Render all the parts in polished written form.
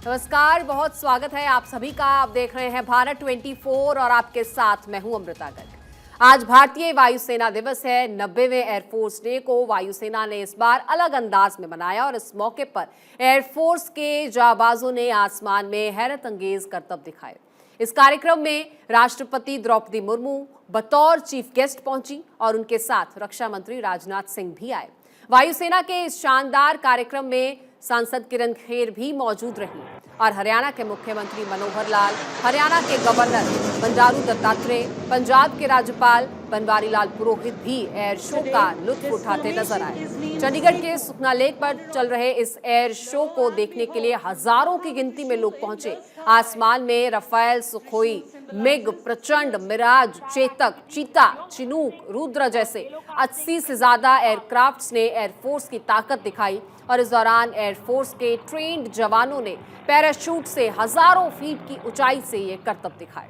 नमस्कार, बहुत स्वागत है आप सभी का। आप देख रहे हैं भारत 24 और आपके साथ मैं हूं अमृता गर्ग। आज भारतीय वायुसेना दिवस है। 90वें एयरफोर्स डे को वायुसेना ने इस बार अलग अंदाज में मनाया और इस मौके पर एयरफोर्स के जाबाजों ने आसमान में हैरत अंगेज करतब दिखाए। इस कार्यक्रम में राष्ट्रपति द्रौपदी मुर्मू बतौर चीफ गेस्ट पहुंची और उनके साथ रक्षा मंत्री राजनाथ सिंह भी आए। वायुसेना के इस शानदार कार्यक्रम में सांसद किरण खेर भी मौजूद रही और हरियाणा के मुख्यमंत्री मनोहर लाल, हरियाणा के गवर्नर बंडारू दत्तात्रेय, पंजाब के राज्यपाल बनवारी लाल पुरोहित भी एयर शो का लुत्फ उठाते नजर आए। चंडीगढ़ के सुखना लेक पर चल रहे इस एयर शो को देखने के लिए हजारों की गिनती में लोग पहुंचे। आसमान में रफेल, सुखोई, मिग, प्रचंड, मिराज, चेतक, चीता, चिनूक, रुद्र जैसे 80 से ज्यादा एयरक्राफ्ट्स ने एयरफोर्स की ताकत दिखाई और इस दौरान एयरफोर्स के ट्रेन्ड जवानों ने पैराशूट से हजारों फीट की ऊंचाई से ये करतब दिखाए।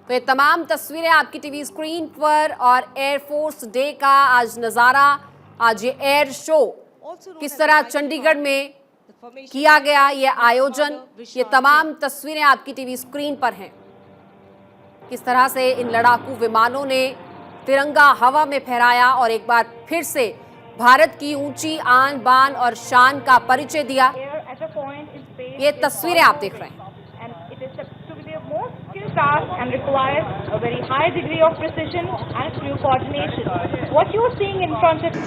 तो ये तमाम तस्वीरें आपकी टीवी स्क्रीन पर और एयरफोर्स डे का आज नजारा, आज ये एयर शो किस तरह चंडीगढ़ में किया गया, ये आयोजन, ये तमाम तस्वीरें आपकी टीवी स्क्रीन पर हैं। किस तरह से इन लड़ाकू विमानों ने तिरंगा हवा में फहराया और एक बार फिर से भारत की ऊंची आन बान और शान का परिचय दिया। ये तस्वीरें आप देख रहे हैं। And requires a very high degree of precision and crew coordination. What you are seeing in front of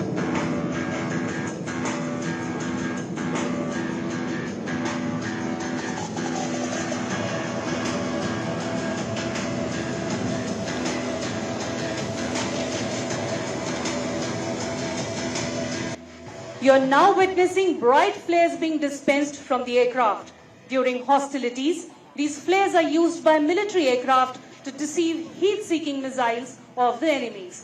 You are now witnessing bright flares being dispensed from the aircraft. During hostilities, these flares are used by military aircraft to deceive heat-seeking missiles of the enemies.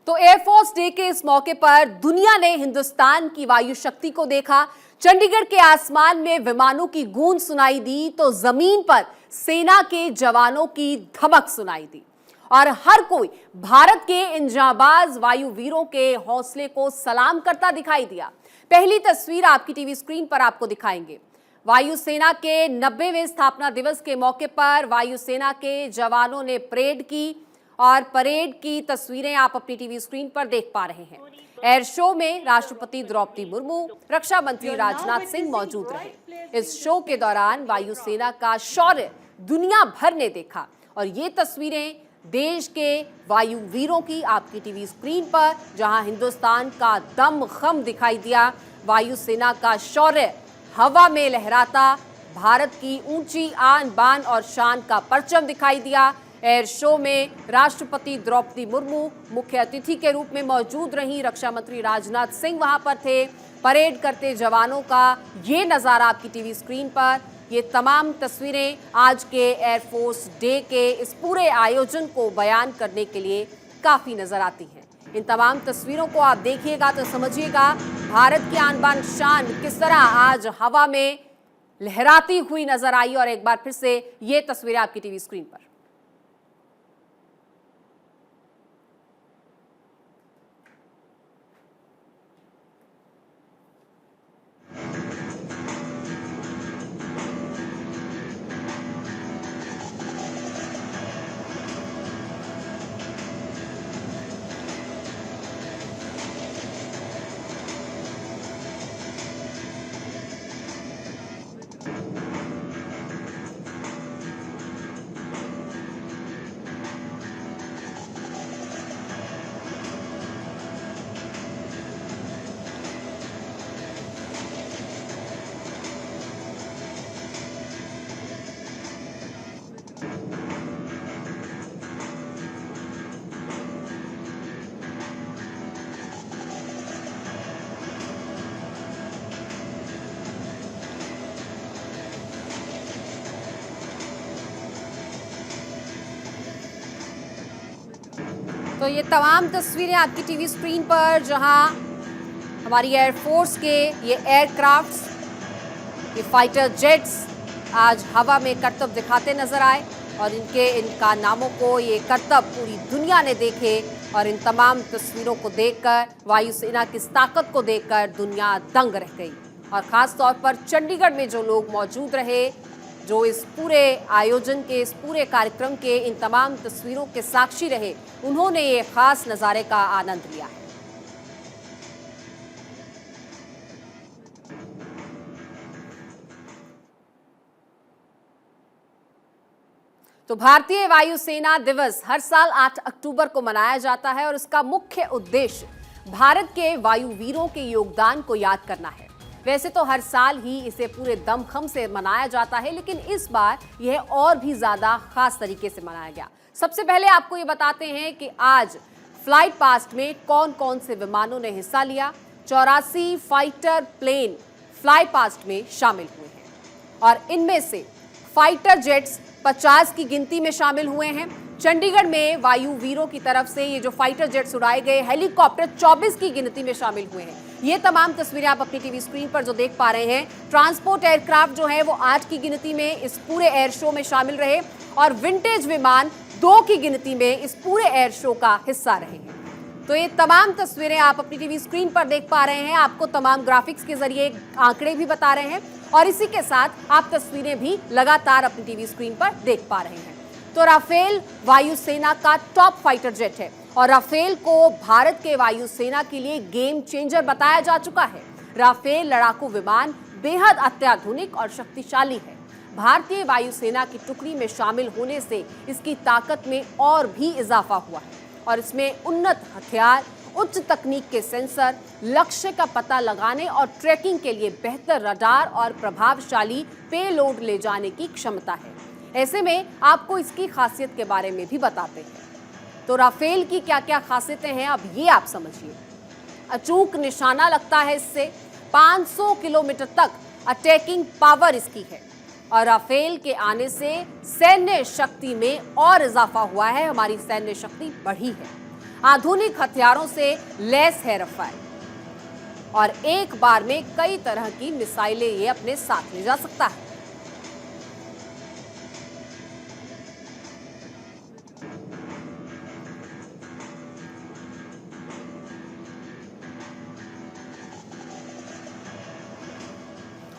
तो air force day के इस मौके पर दुनिया ने हिंदुस्तान की वायु शक्ति को देखा। चंडीगढ़ के आसमान में विमानों की गूंज सुनाई दी तो जमीन पर सेना के जवानों की धमक सुनाई दी और हर कोई भारत के इन जांबाज वायु वीरों के हौसले को सलाम करता दिखाई दिया। पहली तस्वीर आपकी टीवी स्क्रीन पर आपको दिखाएंगे। वायुसेना के 90वें स्थापना दिवस के मौके पर वायुसेना के जवानों ने परेड की और परेड की तस्वीरें आप अपनी टीवी स्क्रीन पर देख पा रहे हैं। एयर शो में राष्ट्रपति द्रौपदी मुर्मू, रक्षा मंत्री राजनाथ सिंह मौजूद रहे। इस शो के दौरान वायुसेना का शौर्य दुनिया भर ने देखा और ये तस्वीरें देश के वायु वीरों की आपकी टीवी स्क्रीन पर, जहां हिंदुस्तान का दम खम दिखाई दिया। वायुसेना का शौर्य हवा में लहराता भारत की ऊंची आन बान और शान का परचम दिखाई दिया। एयर शो में राष्ट्रपति द्रौपदी मुर्मू मुख्य अतिथि के रूप में मौजूद रहीं। रक्षा मंत्री राजनाथ सिंह वहां पर थे। परेड करते जवानों का ये नज़ारा आपकी टीवी स्क्रीन पर। ये तमाम तस्वीरें आज के एयरफोर्स डे के इस पूरे आयोजन को बयान करने के लिए काफ़ी नज़र आती हैं। इन तमाम तस्वीरों को आप देखिएगा तो समझिएगा भारत की आन बान शान किस तरह आज हवा में लहराती हुई नजर आई। और एक बार फिर से ये तस्वीरें आपकी टीवी स्क्रीन पर। तो ये तमाम तस्वीरें आपकी टीवी स्क्रीन पर, जहां हमारी एयरफोर्स के ये एयरक्राफ्ट्स, ये फाइटर जेट्स आज हवा में करतब दिखाते नजर आए। और इनके इन कारनामों को, ये करतब पूरी दुनिया ने देखे और इन तमाम तस्वीरों को देखकर, वायुसेना की इस ताकत को देखकर दुनिया दंग रह गई। और ख़ास तौर पर चंडीगढ़ में जो लोग मौजूद रहे, जो इस पूरे आयोजन के, इस पूरे कार्यक्रम के इन तमाम तस्वीरों के साक्षी रहे, उन्होंने ये खास नज़ारे का आनंद लिया है। तो भारतीय वायुसेना दिवस हर साल 8 अक्टूबर को मनाया जाता है और इसका मुख्य उद्देश्य भारत के वायुवीरों के योगदान को याद करना है। वैसे तो हर साल ही इसे पूरे दमखम से मनाया जाता है, लेकिन इस बार यह और भी ज्यादा खास तरीके से मनाया गया। सबसे पहले आपको ये बताते हैं कि आज फ्लाइट पास्ट में कौन कौन से विमानों ने हिस्सा लिया। 84 फाइटर प्लेन फ्लाई पास्ट में शामिल हुए हैं और इनमें से फाइटर जेट्स 50 की गिनती में शामिल हुए हैं। चंडीगढ़ में वायुवीरों की तरफ से ये जो फाइटर जेट्स उड़ाए गए, हेलीकॉप्टर 24 की गिनती में शामिल हुए हैं। ये तमाम तस्वीरें आप अपनी टीवी स्क्रीन पर जो देख पा रहे हैं, ट्रांसपोर्ट एयरक्राफ्ट जो है वो 8 की गिनती में इस पूरे एयर शो में शामिल रहे और विंटेज विमान 2 की गिनती में इस पूरे एयर शो का हिस्सा रहे हैं। तो ये तमाम तस्वीरें आप अपनी टीवी स्क्रीन पर देख पा रहे हैं। आपको तमाम ग्राफिक्स के जरिए आंकड़े भी बता रहे हैं और इसी के साथ आप तस्वीरें भी लगातार अपनी टीवी स्क्रीन पर देख पा रहे हैं। तो राफेल वायुसेना का टॉप फाइटर जेट है और राफेल को भारत के वायुसेना के लिए गेम चेंजर बताया जा चुका है। राफेल लड़ाकू विमान बेहद अत्याधुनिक और शक्तिशाली है। भारतीय वायुसेना की टुकड़ी में शामिल होने से इसकी ताकत में और भी इजाफा हुआ है और इसमें उन्नत हथियार, उच्च तकनीक के सेंसर, लक्ष्य का पता लगाने और ट्रैकिंग के लिए बेहतर रडार और प्रभावशाली पेलोड ले जाने की क्षमता है। ऐसे में आपको इसकी खासियत के बारे में भी बताते हैं। तो राफेल की क्या क्या खासियतें हैं, अब ये आप समझिए। अचूक निशाना लगता है इससे, 500 किलोमीटर तक अटैकिंग पावर इसकी है और राफेल के आने से सैन्य शक्ति में और इजाफा हुआ है। हमारी सैन्य शक्ति बढ़ी है। आधुनिक हथियारों से लैस है राफेल और एक बार में कई तरह की मिसाइलें ये अपने साथ ले जा सकता है।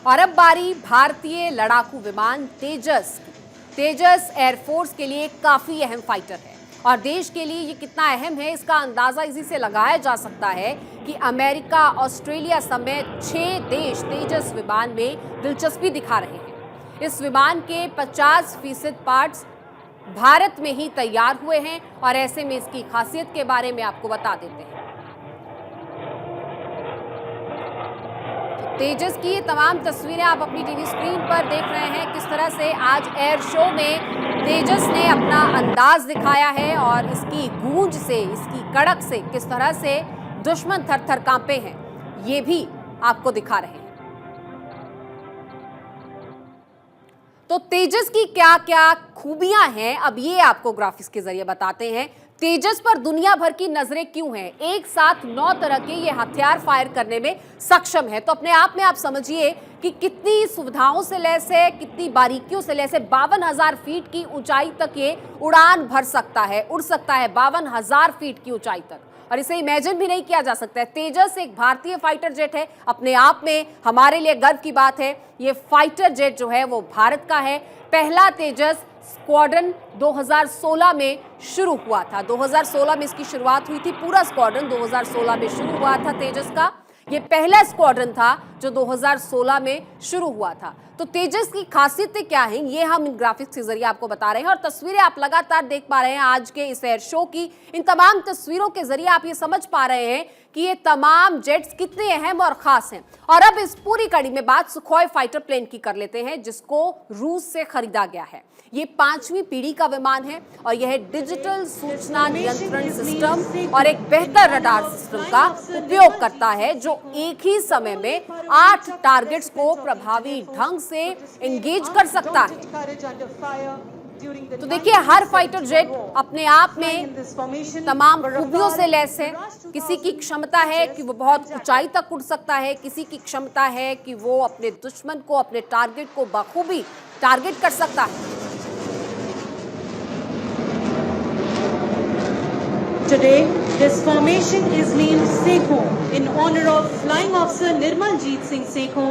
और अब बारी भारतीय लड़ाकू विमान तेजस की। तेजस एयरफोर्स के लिए काफी अहम फाइटर है और देश के लिए ये कितना अहम है इसका अंदाजा इसी से लगाया जा सकता है कि अमेरिका, ऑस्ट्रेलिया समेत 6 देश तेजस विमान में दिलचस्पी दिखा रहे हैं। इस विमान के 50% पार्ट्स भारत में ही तैयार हुए हैं और ऐसे में इसकी खासियत के बारे में आपको बता देते हैं। तेजस की ये तमाम तस्वीरें आप अपनी टीवी स्क्रीन पर देख रहे हैं। किस तरह से आज एयर शो में तेजस ने अपना अंदाज दिखाया है और इसकी गूंज से, इसकी कड़क से किस तरह से दुश्मन थर-थर कांपे हैं, ये भी आपको दिखा रहे हैं। तो तेजस की क्या क्या खूबियां हैं, अब ये आपको ग्राफिक्स के जरिए बताते हैं। तेजस पर दुनिया भर की नजरें क्यों हैं? एक साथ 9 तरह के ये हथियार फायर करने में सक्षम है। तो अपने आप में आप समझिए कि कितनी सुविधाओं से लैस है, कितनी बारीकियों से लैस है। 52,000 फीट की ऊंचाई तक ये उड़ान भर सकता है, उड़ सकता है 52,000 फीट की ऊंचाई तक और इसे इमेजिन भी नहीं किया जा सकता है। तेजस एक भारतीय फाइटर जेट है, अपने आप में हमारे लिए गर्व की बात है। ये फाइटर जेट जो है वो भारत का है। पहला तेजस स्क्वाड्रन 2016 में शुरू हुआ था। 2016 में इसकी शुरुआत हुई थी। पूरा स्क्वाड्रन 2016 में शुरू हुआ था तेजस का। ये पहला स्क्वाड्रन था जो 2016 में शुरू हुआ था। तो तेजस की खासियतें क्या हैं, ये हम इन ग्राफिक्स के जरिए आपको बता रहे हैं और तस्वीरें आप लगातार देख पा रहे हैं आज के इस एयर शो की। इन तमाम तस्वीरों के जरिए आप ये समझ पा रहे हैं कि ये तमाम जेट्स कितने अहम और खास हैं। और अब इस पूरी कड़ी में बात सुखोई फाइटर प्लेन की कर लेते हैं, जिसको रूस से खरीदा गया है। ये 5वीं पीढ़ी का विमान है और यह डिजिटल सूचना नियंत्रण सिस्टम और एक बेहतर रडार सिस्टम का उपयोग करता है, जो एक ही समय में 8 टारगेट्स को प्रभावी ढंग से एंगेज कर सकता है। तो देखिए, हर फाइटर जेट अपने आप में तमाम खूबियों से लैस है। किसी की क्षमता है कि वो बहुत ऊंचाई तक उड़ सकता है, किसी की क्षमता है कि वो अपने दुश्मन को, अपने टारगेट को बखूबी टारगेट कर सकता है। Today, this formation is named Sekho in honor of Flying Officer Nirmaljeet Singh Sekho,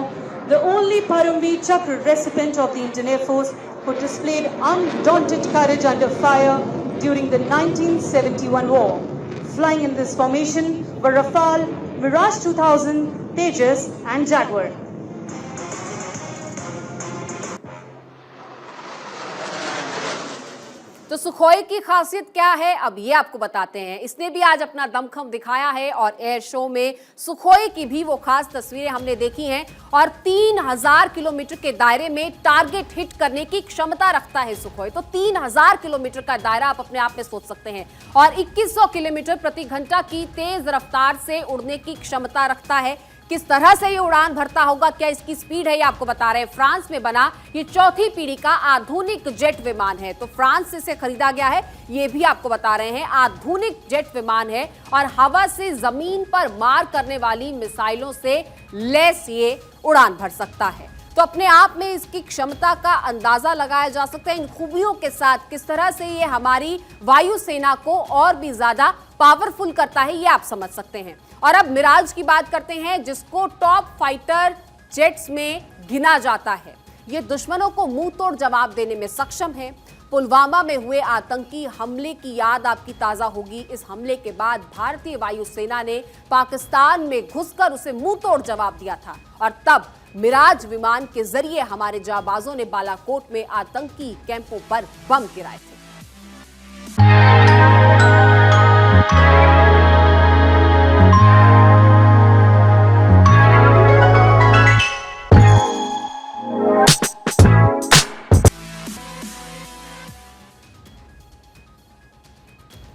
the only Paramveer Chakra recipient of the Indian Air Force who displayed undaunted courage under fire during the 1971 war. Flying in this formation were Rafale, Mirage 2000, Tejas and Jaguar. तो Sukhoi की खासियत क्या है, अब ये आपको बताते हैं। इसने भी आज अपना दमखम दिखाया है और एयर शो में सुखोई की भी वो खास तस्वीरें हमने देखी हैं। और 3000 किलोमीटर के दायरे में टारगेट हिट करने की क्षमता रखता है सुखोई। तो 3000 किलोमीटर का दायरा आप अपने आप में सोच सकते हैं और 2100 किलोमीटर प्रति घंटा की तेज रफ्तार से उड़ने की क्षमता रखता है। किस तरह से ये उड़ान भरता होगा, क्या इसकी स्पीड है, ये आपको बता रहे हैं। फ्रांस में बना ये चौथी पीढ़ी का आधुनिक जेट विमान है। तो फ्रांस से इसे खरीदा गया है, ये भी आपको बता रहे हैं। आधुनिक जेट विमान है और हवा से जमीन पर मार करने वाली मिसाइलों से लैस ये उड़ान भर सकता है। तो अपने आप में इसकी क्षमता का अंदाजा लगाया जा सकता है। इन खूबियों के साथ किस तरह से ये हमारी वायुसेना को और भी ज्यादा पावरफुल करता है, ये आप समझ सकते हैं। और अब मिराज की बात करते हैं, जिसको टॉप फाइटर जेट्स में गिना जाता है। ये दुश्मनों को मुंह तोड़ जवाब देने में सक्षम है। पुलवामा में हुए आतंकी हमले की याद आपकी ताजा होगी। इस हमले के बाद भारतीय वायुसेना ने पाकिस्तान में घुसकर उसे मुंह तोड़ जवाब दिया था और तब मिराज विमान के जरिए हमारे जाबाजों ने बालाकोट में आतंकी कैंपों पर बम गिराए थे।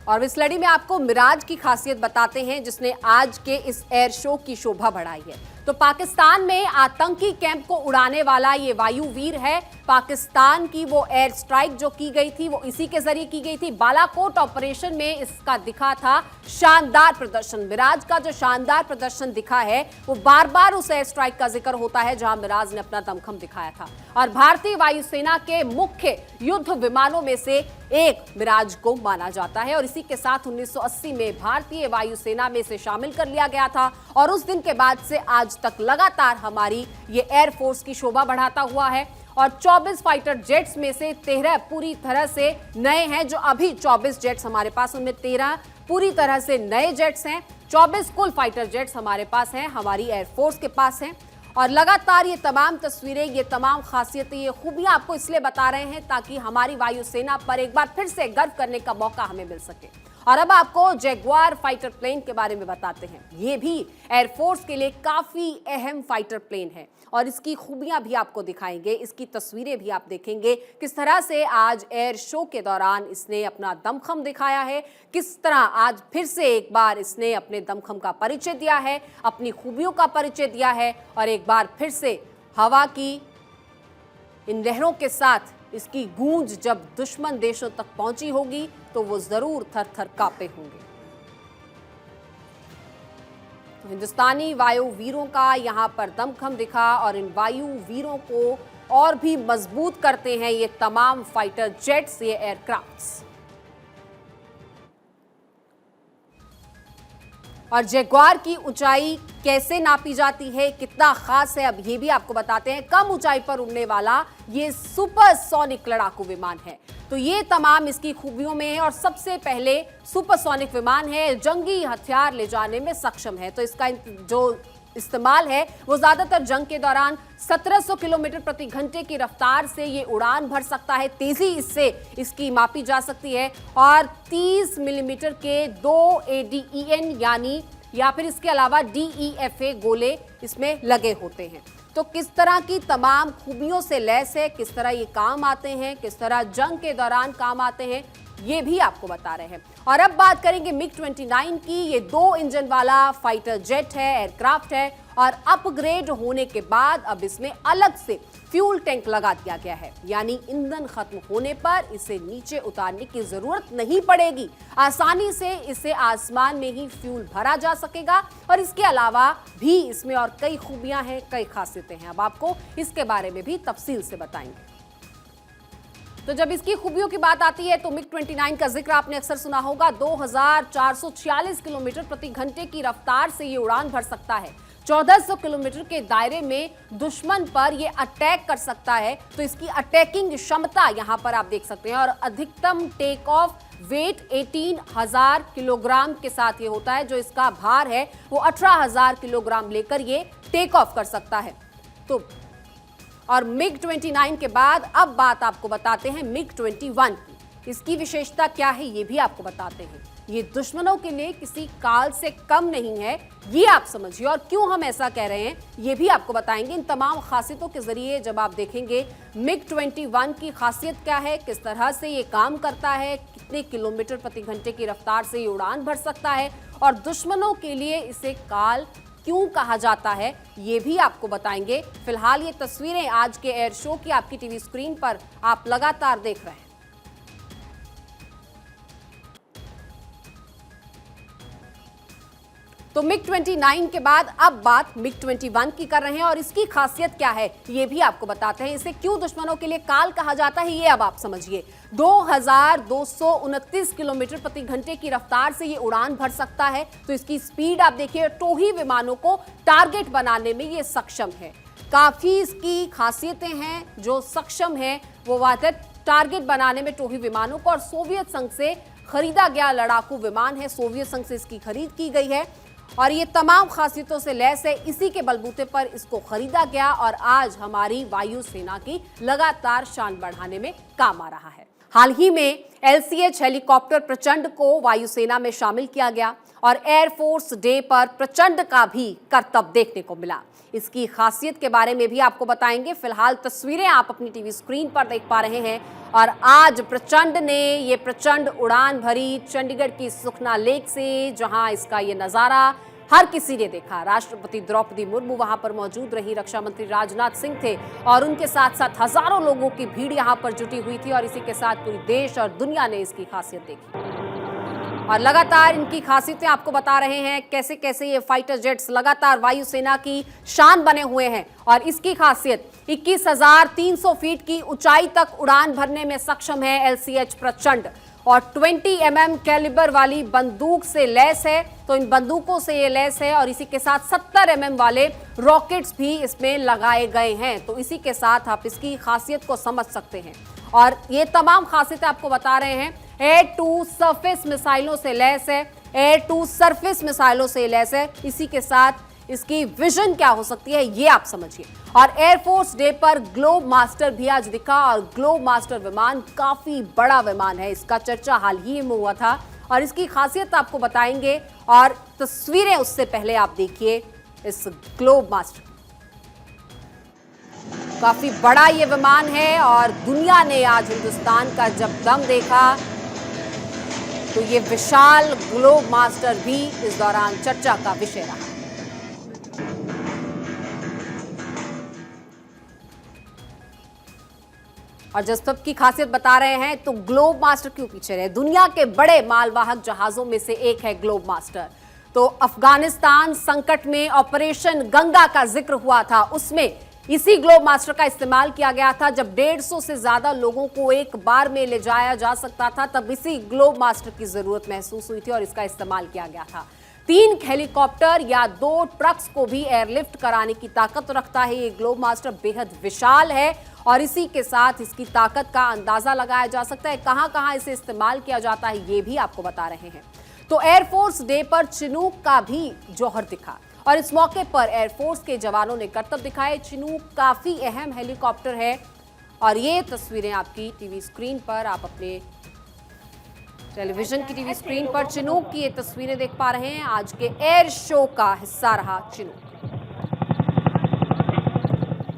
और इस लड़ी में आपको मिराज की खासियत बताते हैं, जिसने आज के इस एयर शो की शोभा बढ़ाई है। तो पाकिस्तान में आतंकी कैंप को उड़ाने वाला ये वायुवीर है। पाकिस्तान की वो एयर स्ट्राइक जो की गई थी वो इसी के जरिए की गई थी। बालाकोट ऑपरेशन में इसका दिखा था शानदार प्रदर्शन। मिराज का जो शानदार प्रदर्शन दिखा है वो बार बार उस एयर स्ट्राइक का जिक्र होता है जहां मिराज ने अपना दमखम दिखाया था। और भारतीय वायुसेना के मुख्य युद्ध विमानों में से एक मिराज को माना जाता है और इसी के साथ 1980 में भारतीय वायुसेना में इसे शामिल कर लिया गया था। और उस दिन के बाद से आज तक लगातार हमारी ये एयरफोर्स की शोभा बढ़ाता हुआ है। और 24 फाइटर जेट्स में से 13 पूरी तरह से नए हैं। जो अभी 24 जेट्स हमारे पास, उनमें 13 पूरी तरह से नए जेट्स हैं। 24 कुल फाइटर जेट्स हमारे पास हैं, हमारी एयरफोर्स के पास हैं। और लगातार ये तमाम तस्वीरें, ये तमाम खासियतें, ये खूबियां आपको इसलिए बता रहे हैं ताकि हमारी वायुसेना पर एक बार फिर से गर्व करने का मौका हमें मिल सके। और अब आपको जैगुआर फाइटर प्लेन के बारे में बताते हैं। ये भी एयरफोर्स के लिए काफी अहम फाइटर प्लेन है और इसकी खूबियां भी आपको दिखाएंगे, इसकी तस्वीरें भी आप देखेंगे किस तरह से आज एयर शो के दौरान इसने अपना दमखम दिखाया है, किस तरह आज फिर से एक बार इसने अपने दमखम का परिचय दिया है, अपनी खूबियों का परिचय दिया है। और एक बार फिर से हवा की इन लहरों के साथ इसकी गूंज जब दुश्मन देशों तक पहुंची होगी तो वो जरूर थर थर कांपे होंगे। तो हिंदुस्तानी वायु वीरों का यहां पर दमखम दिखा और इन वायु वीरों को और भी मजबूत करते हैं ये तमाम फाइटर जेट्स, ये एयरक्राफ्ट्स। और जैगुआर की ऊंचाई कैसे नापी जाती है, कितना खास है, अब ये भी आपको बताते हैं। कम ऊंचाई पर उड़ने वाला ये सुपरसोनिक लड़ाकू विमान है। तो ये तमाम इसकी खूबियों में है। और सबसे पहले सुपरसोनिक विमान है, जंगी हथियार ले जाने में सक्षम है। तो इसका जो इस्तेमाल है वो ज्यादातर जंग के दौरान 1700 किलोमीटर प्रति घंटे की रफ्तार से ये उड़ान भर सकता है। तेजी इससे इसकी मापी जा सकती है। और 30 मिलीमीटर के 2 ADEN यानी या फिर इसके अलावा DEFA गोले इसमें लगे होते हैं। तो किस तरह की तमाम खूबियों से लैस है, किस तरह ये काम आते हैं, किस तरह जंग के दौरान काम आते हैं, ये भी आपको बता रहे हैं। और अब बात करेंगे MiG-29 की। ये 2 इंजन वाला फाइटर जेट है, एयरक्राफ्ट है और अपग्रेड होने के बाद अब इसमें अलग से फ्यूल टैंक लगा दिया गया है। यानी ईंधन खत्म होने पर इसे नीचे उतारने की जरूरत नहीं पड़ेगी। आसानी से इसे आसमान में ही फ्यूल भरा जा सकेगा। और इसके अलावा भी इसमें और कई खूबियां हैं, कई खासियतें हैं। अब आपको इसके बारे में भी तफसील से बताएंगे। तो जब इसकी खूबियों की बात आती है तो मिग 29 का जिक्र आपने अक्सर सुना होगा। 2446 किलोमीटर प्रति घंटे की रफ्तार से ये उड़ान भर सकता है। 1400 किलोमीटर के दायरे में दुश्मन पर ये अटैक कर सकता है, तो इसकी अटैकिंग क्षमता यहां पर आप देख सकते हैं। और अधिकतम टेक ऑफ वेट 18,000 किलोग्राम के साथ ये होता है। जो इसका भार है वो 18,000 किलोग्राम लेकर ये टेक ऑफ कर सकता है। तो और मिग 29 के बाद अब बात आपको बताते हैं मिग 21 की। इसकी विशेषता क्या है ये भी आपको बताते हैं। ये दुश्मनों के लिए किसी काल से कम नहीं है, ये आप समझिए। और क्यों हम ऐसा कह रहे हैं ये भी आपको बताएंगे। इन तमाम खासियतों के जरिए जब आप देखेंगे मिग 21 की खासियत क्या है, किस तरह से ये काम करता है, कितने किलोमीटर प्रति घंटे की रफ्तार से ये उड़ान भर सकता है, और दुश्मनों के लिए इसे काल क्यों कहा जाता है, ये भी आपको बताएंगे। फिलहाल ये तस्वीरें आज के एयर शो की आपकी टीवी स्क्रीन पर आप लगातार देख रहे हैं। तो मिग 29 के बाद अब बात मिग 21 की कर रहे हैं और इसकी खासियत क्या है ये भी आपको बताते हैं। इसे क्यों दुश्मनों के लिए काल कहा जाता है ये अब आप समझिए। 2229 किलोमीटर प्रति घंटे की रफ्तार से ये उड़ान भर सकता है। तो इसकी स्पीड आप देखिए, टोही विमानों को टारगेट बनाने में ये सक्षम है। काफी इसकी खासियतें हैं जो सक्षम है वो बात है टारगेट बनाने में टोही विमानों को। और सोवियत संघ से खरीदा गया लड़ाकू विमान है, सोवियत संघ से इसकी खरीद की गई है और ये तमाम खासियतों से लैस है। इसी के बलबूते पर इसको खरीदा गया और आज हमारी वायुसेना की लगातार शान बढ़ाने में काम आ रहा है। हाल ही में LCH हेलीकॉप्टर प्रचंड को वायुसेना में शामिल किया गया और एयरफोर्स डे पर प्रचंड का भी करतब देखने को मिला। इसकी खासियत के बारे में भी आपको बताएंगे। फिलहाल तस्वीरें आप अपनी टीवी स्क्रीन पर देख पा रहे हैं और आज प्रचंड ने ये प्रचंड उड़ान भरी चंडीगढ़ की सुखना लेक से, जहां इसका ये नज़ारा हर किसी ने देखा। राष्ट्रपति द्रौपदी मुर्मू वहां पर मौजूद रही, रक्षा मंत्री राजनाथ सिंह थे और उनके साथ साथ हजारों लोगों की भीड़ यहां पर जुटी हुई थी और इसी के साथ पूरी देश और दुनिया ने इसकी खासियत देखी। और लगातार इनकी खासियतें आपको बता रहे हैं, कैसे कैसे ये फाइटर जेट्स लगातार वायुसेना की शान बने हुए हैं। और इसकी खासियत 21,300 फीट की ऊंचाई तक उड़ान भरने में सक्षम है LCH प्रचंड और 20 mm कैलिबर वाली बंदूक से लैस है। तो इन बंदूकों से ये लैस है और इसी के साथ 70 mm वाले रॉकेट्स भी इसमें लगाए गए हैं। तो इसी के साथ आप इसकी खासियत को समझ सकते हैं और ये तमाम खासियतें आपको बता रहे हैं। एयर टू सरफेस मिसाइलों से लैस है, एयर टू सरफेस मिसाइलों से लैस है। इसी के साथ इसकी विजन क्या हो सकती है ये आप समझिए। और एयरफोर्स डे पर ग्लोब मास्टर भी आज दिखा और ग्लोब मास्टर विमान काफी बड़ा विमान है, इसका चर्चा हाल ही में हुआ था और इसकी खासियत आपको बताएंगे। और तस्वीरें उससे पहले आप देखिए इस ग्लोब मास्टर, काफी बड़ा ये विमान है और दुनिया ने आज हिंदुस्तान का जब दम देखा तो ये विशाल ग्लोब मास्टर भी इस दौरान चर्चा का विषय रहा। और जब की खासियत बता रहे हैं तो ग्लोब मास्टर क्यों पीछे रहे। दुनिया के बड़े मालवाहक जहाजों में से एक है ग्लोब मास्टर। तो अफगानिस्तान संकट में ऑपरेशन गंगा का जिक्र हुआ था, उसमें इसी ग्लोब मास्टर का इस्तेमाल किया गया था। जब 150 से ज्यादा लोगों को एक बार में ले जाया जा सकता था तब इसी ग्लोब मास्टर की जरूरत महसूस हुई थी और इसका इस्तेमाल किया गया था। 3 हेलीकॉप्टर या 2 ट्रक्स को भी एयरलिफ्ट कराने की ताकत रखता है। ये ग्लोब मास्टर बेहद विशाल है और इसी के साथ इसकी ताकत का अंदाजा लगाया जा सकता है। कहां कहां इसे इस्तेमाल किया जाता है ये भी आपको बता रहे हैं। तो एयरफोर्स डे पर चिनूक का भी जौहर दिखा और इस मौके पर एयरफोर्स के जवानों ने करतब दिखाए। चिनूक काफी अहम हेलीकॉप्टर है और ये तस्वीरें आपकी टीवी स्क्रीन पर, आप अपने टेलीविजन की टीवी स्क्रीन पर चिनूक की ये तस्वीरें देख पा रहे हैं। आज के एयर शो का हिस्सा रहा चिनूक।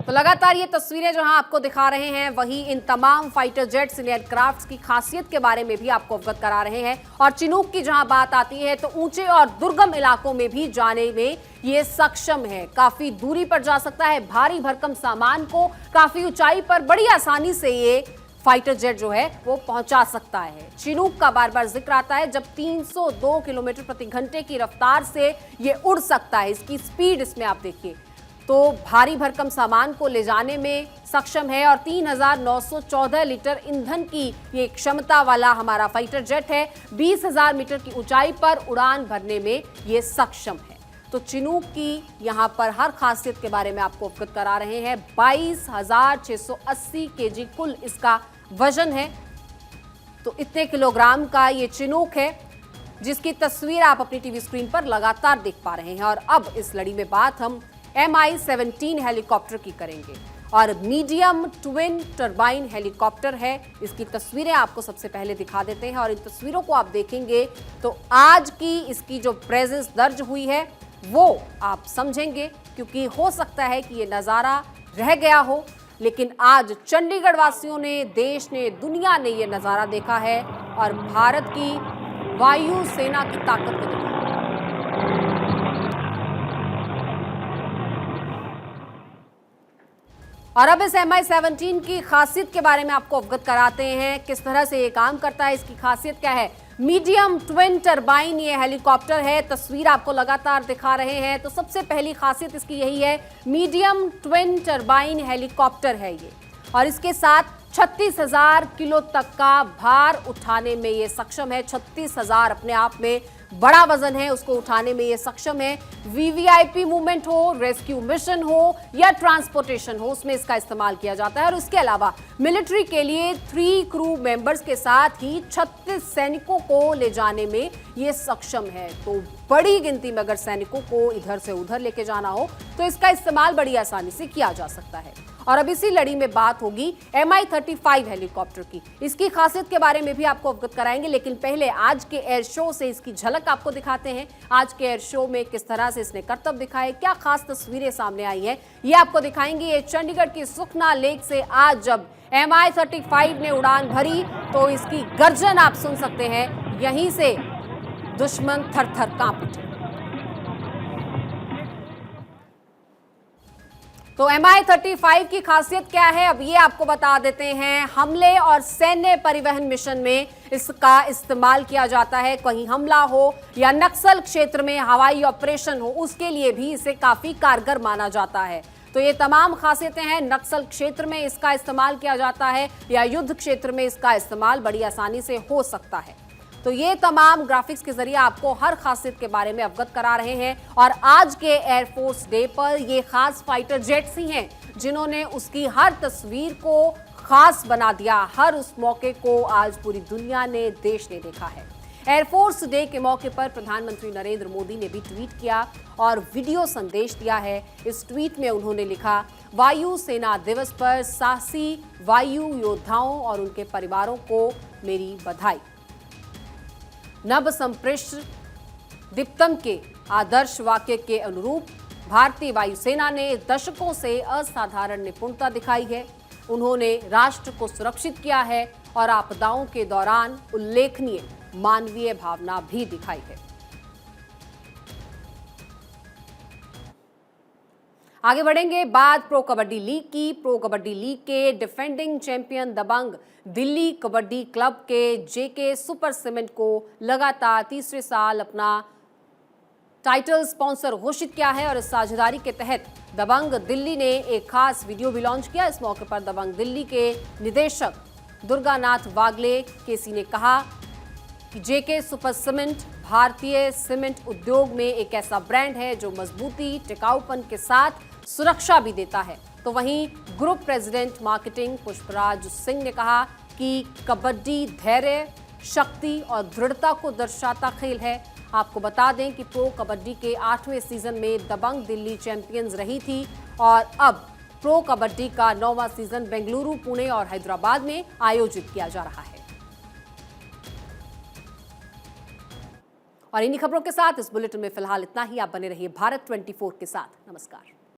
तो लगातार ये तस्वीरें जहां आपको दिखा रहे हैं वही इन तमाम फाइटर जेट्स, इन एयरक्राफ्ट्स की खासियत के बारे में भी आपको अवगत करा रहे हैं। और चिनूक की जहां बात आती है तो ऊंचे और दुर्गम इलाकों में भी जाने में ये सक्षम है। काफी दूरी पर जा सकता है, भारी भरकम सामान को काफी ऊंचाई पर बड़ी आसानी से ये फाइटर जेट जो है वो पहुंचा सकता है। चिनूक का बार बार जिक्र आता है जब 302 किलोमीटर प्रति घंटे की रफ्तार से ये उड़ सकता है। इसकी स्पीड इसमें आप देखिए तो भारी भरकम सामान को ले जाने में सक्षम है और 3,914 लीटर ईंधन की ये क्षमता वाला हमारा फाइटर जेट है। 20,000 मीटर की ऊंचाई पर उड़ान भरने में ये सक्षम है। तो चिनूक की यहाँ पर हर खासियत के बारे में आपको अवगत करा रहे हैं। 22,680 केजी कुल इसका वजन है। तो इतने किलोग्राम का ये चिनूक है जिसकी तस्वीर आप अपनी टीवी स्क्रीन पर लगातार देख पा रहे हैं। और अब इस लड़ी में बात हम Mi-17 हेलीकॉप्टर की करेंगे और मीडियम ट्विन टरबाइन हेलीकॉप्टर है। इसकी तस्वीरें आपको सबसे पहले दिखा देते हैं और इन तस्वीरों को आप देखेंगे तो आज की इसकी जो प्रेजेंस दर्ज हुई है वो आप समझेंगे, क्योंकि हो सकता है कि ये नज़ारा रह गया हो, लेकिन आज चंडीगढ़ वासियों ने, देश ने, दुनिया ने ये नज़ारा देखा है और भारत की वायु सेना की ताकत को देखा। और अब इस Mi-17 की खासियत के बारे में आपको अवगत कराते हैं, किस तरह से ये काम करता है, इसकी खासियत क्या है। मीडियम ट्विन टरबाइन ये हेलीकॉप्टर है, तस्वीर आपको लगातार दिखा रहे हैं। तो सबसे पहली खासियत इसकी यही है, मीडियम ट्विन टरबाइन हेलीकॉप्टर है ये और इसके साथ 36,000 किलो तक का भार उठाने में ये सक्षम है। 36,000 अपने आप में बड़ा वजन है, उसको उठाने में ये सक्षम है। वीवीआईपी मूवमेंट हो, रेस्क्यू मिशन हो या ट्रांसपोर्टेशन हो, उसमें इसका इस्तेमाल किया जाता है। और इसके अलावा मिलिट्री के लिए 3 क्रू मेंबर्स के साथ ही 36 सैनिकों को ले जाने में ये सक्षम है। तो बड़ी गिनती में अगर सैनिकों को इधर से उधर लेके जाना हो तो इसका इस्तेमाल बड़ी आसानी से किया जा सकता है। और अब इसी लड़ी में बात होगी Mi-35 हेलीकॉप्टर की। इसकी खासियत के बारे में भी आपको अवगत कराएंगे, लेकिन पहले आज के एयर शो से इसकी झलक आपको दिखाते हैं। आज के एयर शो में किस तरह से इसने करतब दिखाए, क्या खास तस्वीरें सामने आई हैं, ये आपको दिखाएंगे। ये चंडीगढ़ की सुखना लेक से आज जब Mi-35 ने उड़ान भरी तो इसकी गर्जन आप सुन सकते हैं। यहीं से दुश्मन थर-थर कांप उठे। तो Mi-35 की खासियत क्या है, अब ये आपको बता देते हैं। हमले और सैन्य परिवहन मिशन में इसका इस्तेमाल किया जाता है। कहीं हमला हो या नक्सल क्षेत्र में हवाई ऑपरेशन हो, उसके लिए भी इसे काफी कारगर माना जाता है। तो ये तमाम खासियतें हैं। नक्सल क्षेत्र में इसका इस्तेमाल किया जाता है या युद्ध क्षेत्र में इसका इस्तेमाल बड़ी आसानी से हो सकता है। तो ये तमाम ग्राफिक्स के जरिए आपको हर खासियत के बारे में अवगत करा रहे हैं। और आज के एयरफोर्स डे पर ये खास फाइटर जेट्स ही हैं जिन्होंने उसकी हर तस्वीर को खास बना दिया। हर उस मौके को आज पूरी दुनिया ने, देश ने देखा है। एयरफोर्स डे के मौके पर प्रधानमंत्री नरेंद्र मोदी ने भी ट्वीट किया और वीडियो संदेश दिया है। इस ट्वीट में उन्होंने लिखा, वायु सेना दिवस पर साहसी वायु योद्धाओं और उनके परिवारों को मेरी बधाई। नव संप्रेष्ट दीप्तम के आदर्श वाक्य के अनुरूप भारतीय वायुसेना ने दशकों से असाधारण निपुणता दिखाई है। उन्होंने राष्ट्र को सुरक्षित किया है और आपदाओं के दौरान उल्लेखनीय मानवीय भावना भी दिखाई है। आगे बढ़ेंगे, बात प्रो कबड्डी लीग की। प्रो कबड्डी लीग के डिफेंडिंग चैंपियन दबंग दिल्ली कबड्डी क्लब के जेके सुपर सीमेंट को लगातार तीसरे साल अपना टाइटल स्पॉन्सर घोषित किया है और इस साझेदारी के तहत दबंग दिल्ली ने एक खास वीडियो भी लॉन्च किया। इस मौके पर दबंग दिल्ली के निदेशक दुर्गानाथ वागले केसी ने कहा कि जेके सुपर सीमेंट भारतीय सीमेंट उद्योग में एक ऐसा ब्रांड है जो मजबूती, टिकाऊपन के साथ सुरक्षा भी देता है। तो वहीं group president marketing Pushpraj Singh ने कहा कि कबड्डी धैर्य, शक्ति और दृढ़ता को दर्शाता खेल है। आपको बता दें कि प्रो कबड्डी के 8वें सीजन में दबंग दिल्ली चैंपियंस रही थी और अब प्रो कबड्डी का 9वां सीजन बेंगलुरु, पुणे और हैदराबाद में आयोजित किया जा रहा है। और इन्हीं खबरों के साथ इस बुलेटिन में फिलहाल इतना ही। आप बने रहिए भारत 24 के साथ। नमस्कार।